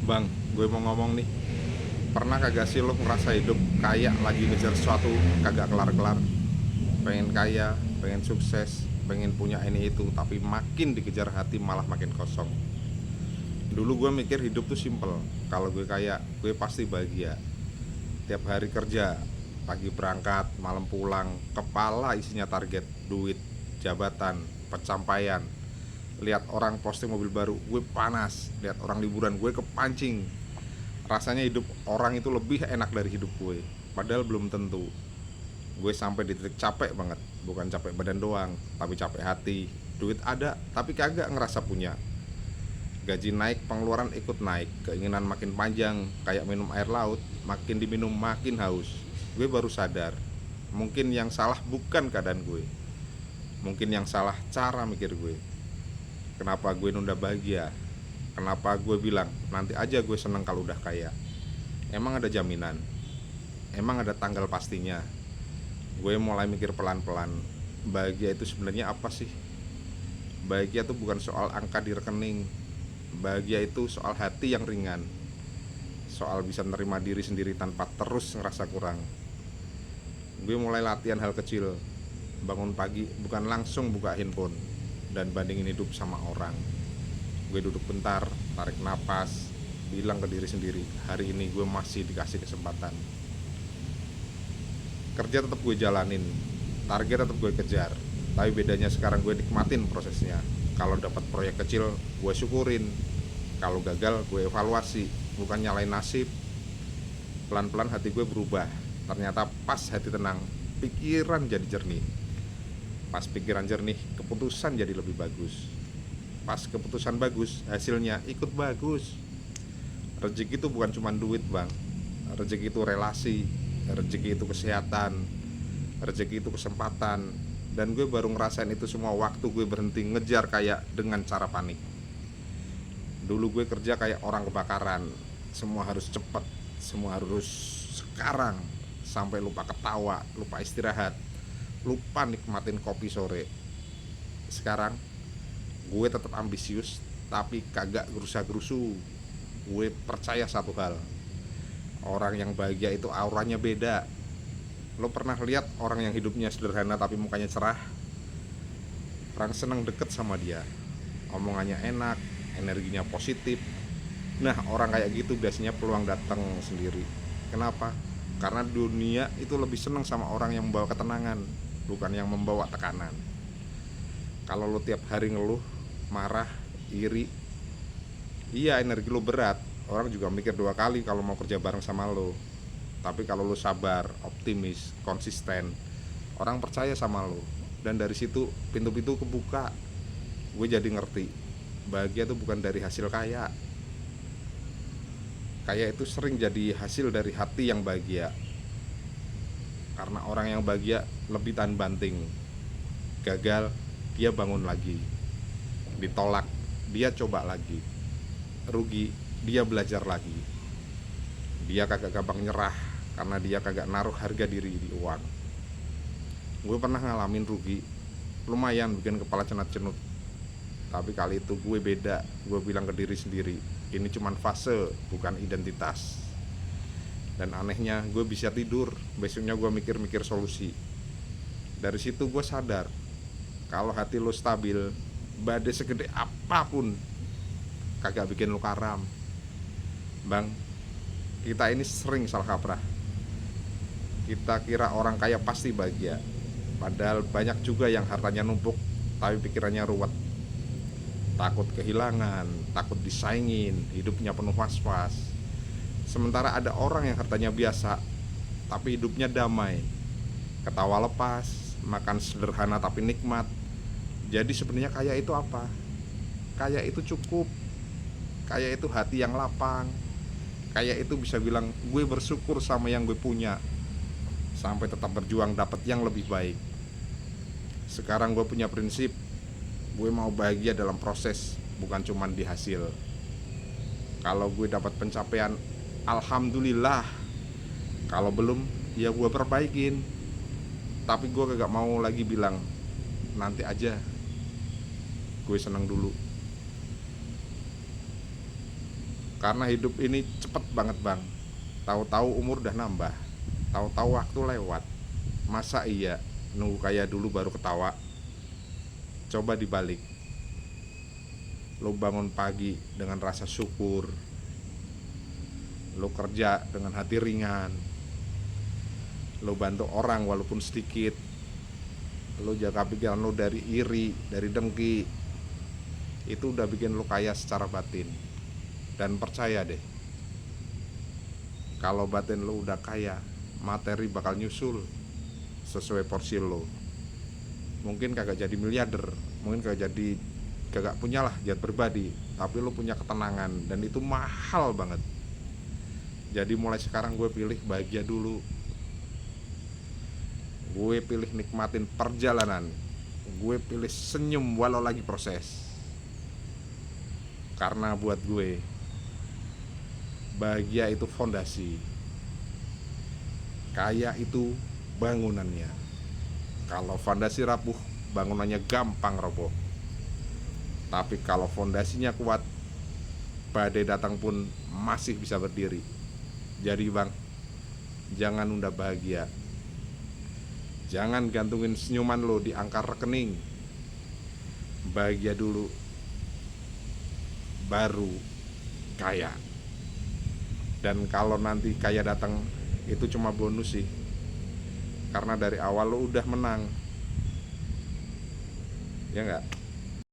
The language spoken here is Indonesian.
Bang, gue mau ngomong nih. Pernah kagak sih lo ngerasa hidup kayak lagi ngejar sesuatu kagak kelar-kelar? Pengen kaya, pengen sukses, pengen punya ini itu, tapi makin dikejar hati malah makin kosong. Dulu gue mikir hidup tuh simple. Kalau gue kaya, gue pasti bahagia. Tiap hari kerja, pagi berangkat, malam pulang, kepala isinya target, duit, jabatan, pencapaian. Lihat orang posting mobil baru, gue panas. Lihat orang liburan, gue kepancing. Rasanya hidup orang itu lebih enak dari hidup gue. Padahal belum tentu. Gue sampai di titik capek banget. Bukan capek badan doang, tapi capek hati. Duit ada, tapi kagak ngerasa punya. Gaji naik, pengeluaran ikut naik. Keinginan makin panjang, kayak minum air laut. Makin diminum makin haus. Gue baru sadar, mungkin yang salah bukan keadaan gue. Mungkin yang salah cara mikir gue. Kenapa gue nunda bahagia? Kenapa gue bilang nanti aja gue seneng kalau udah kaya? Emang ada jaminan? Emang ada tanggal pastinya? Gue mulai mikir pelan-pelan, bahagia itu sebenarnya apa sih? Bahagia itu bukan soal angka di rekening. Bahagia itu soal hati yang ringan. Soal bisa menerima diri sendiri tanpa terus ngerasa kurang. Gue mulai latihan hal kecil. Bangun pagi bukan langsung buka handphone dan bandingin hidup sama orang. Gue duduk bentar, tarik napas, bilang ke diri sendiri, hari ini gue masih dikasih kesempatan. Kerja tetap gue jalanin, target tetap gue kejar, tapi bedanya sekarang gue nikmatin prosesnya. Kalau dapat proyek kecil, gue syukurin. Kalau gagal, gue evaluasi, bukan nyalain nasib. Pelan-pelan hati gue berubah. Ternyata pas hati tenang, pikiran jadi jernih. Pas pikiran jernih, keputusan jadi lebih bagus. Pas keputusan bagus, hasilnya ikut bagus. Rezeki itu bukan cuma duit, bang. Rezeki itu relasi, rezeki itu kesehatan, rezeki itu kesempatan. Dan gue baru ngerasain itu semua waktu gue berhenti ngejar kayak dengan cara panik. Dulu gue kerja kayak orang kebakaran. Semua harus cepet, semua harus sekarang. Sampai lupa ketawa, lupa istirahat, lupa nikmatin kopi sore. Sekarang gue tetap ambisius, tapi kagak gerusa-gerusu. Gue percaya satu hal, orang yang bahagia itu auranya beda. Lo pernah lihat orang yang hidupnya sederhana tapi mukanya cerah? Orang seneng deket sama dia, omongannya enak, energinya positif. Nah, orang kayak gitu biasanya peluang datang sendiri. Kenapa? Karena dunia itu lebih seneng sama orang yang membawa ketenangan, bukan yang membawa tekanan. Kalau lo tiap hari ngeluh, marah, iri, iya energi lo berat. Orang juga mikir dua kali kalau mau kerja bareng sama lo. Tapi kalau lo sabar, optimis, konsisten, orang percaya sama lo. Dan dari situ pintu-pintu kebuka. Gue jadi ngerti, bahagia itu bukan dari hasil kaya. Kaya itu sering jadi hasil dari hati yang bahagia. Karena orang yang bahagia lebih tahan banting. Gagal, dia bangun lagi. Ditolak, dia coba lagi. Rugi, dia belajar lagi. Dia kagak gampang nyerah karena dia kagak naruh harga diri di uang. Gue pernah ngalamin rugi, lumayan bikin kepala cenut-cenut. Tapi kali itu gue beda. Gue bilang ke diri sendiri, ini cuman fase, bukan identitas. Dan anehnya gue bisa tidur. Besoknya gue mikir-mikir solusi. Dari situ gue sadar, kalau hati lo stabil, badai segede apapun kagak bikin lo karam. Bang, kita ini sering salah kaprah. Kita kira orang kaya pasti bahagia, padahal banyak juga yang hartanya numpuk tapi pikirannya ruwet. Takut kehilangan, takut disaingin, hidupnya penuh was-was. Sementara ada orang yang hartanya biasa tapi hidupnya damai, ketawa lepas, makan sederhana tapi nikmat. Jadi sebenarnya kaya itu apa? Kaya itu cukup. Kaya itu hati yang lapang. Kaya itu bisa bilang gue bersyukur sama yang gue punya, sampai tetap berjuang dapat yang lebih baik. Sekarang gue punya prinsip, gue mau bahagia dalam proses, bukan cuma di hasil. Kalau gue dapat pencapaian, alhamdulillah. Kalau belum, ya gue perbaikin. Tapi gue kagak mau lagi bilang nanti aja. Gue seneng dulu. Karena hidup ini cepet banget bang. Tahu-tahu umur udah nambah, tahu-tahu waktu lewat. Masa iya nunggu kaya dulu baru ketawa? Coba dibalik. Lo bangun pagi dengan rasa syukur, lo kerja dengan hati ringan, lo bantu orang walaupun sedikit, lo jaga pikiran lo dari iri, dari dengki. Itu udah bikin lo kaya secara batin. Dan percaya deh, kalau batin lo udah kaya, materi bakal nyusul sesuai porsi lo. Mungkin kagak jadi miliarder, mungkin kagak punya lah jet pribadi, tapi lo punya ketenangan, dan itu mahal banget. Jadi mulai sekarang gue pilih bahagia dulu. Gue pilih nikmatin perjalanan. Gue pilih senyum walau lagi proses. Karena buat gue, bahagia itu fondasi, kaya itu bangunannya. Kalau fondasi rapuh, bangunannya gampang roboh. Tapi kalau fondasinya kuat, badai datang pun masih bisa berdiri. Jadi bang, jangan nunda bahagia. Jangan gantungin senyuman lo di angka rekening. Bahagia dulu, baru kaya. Dan kalau nanti kaya datang, itu cuma bonus sih. Karena dari awal lo udah menang. Ya enggak?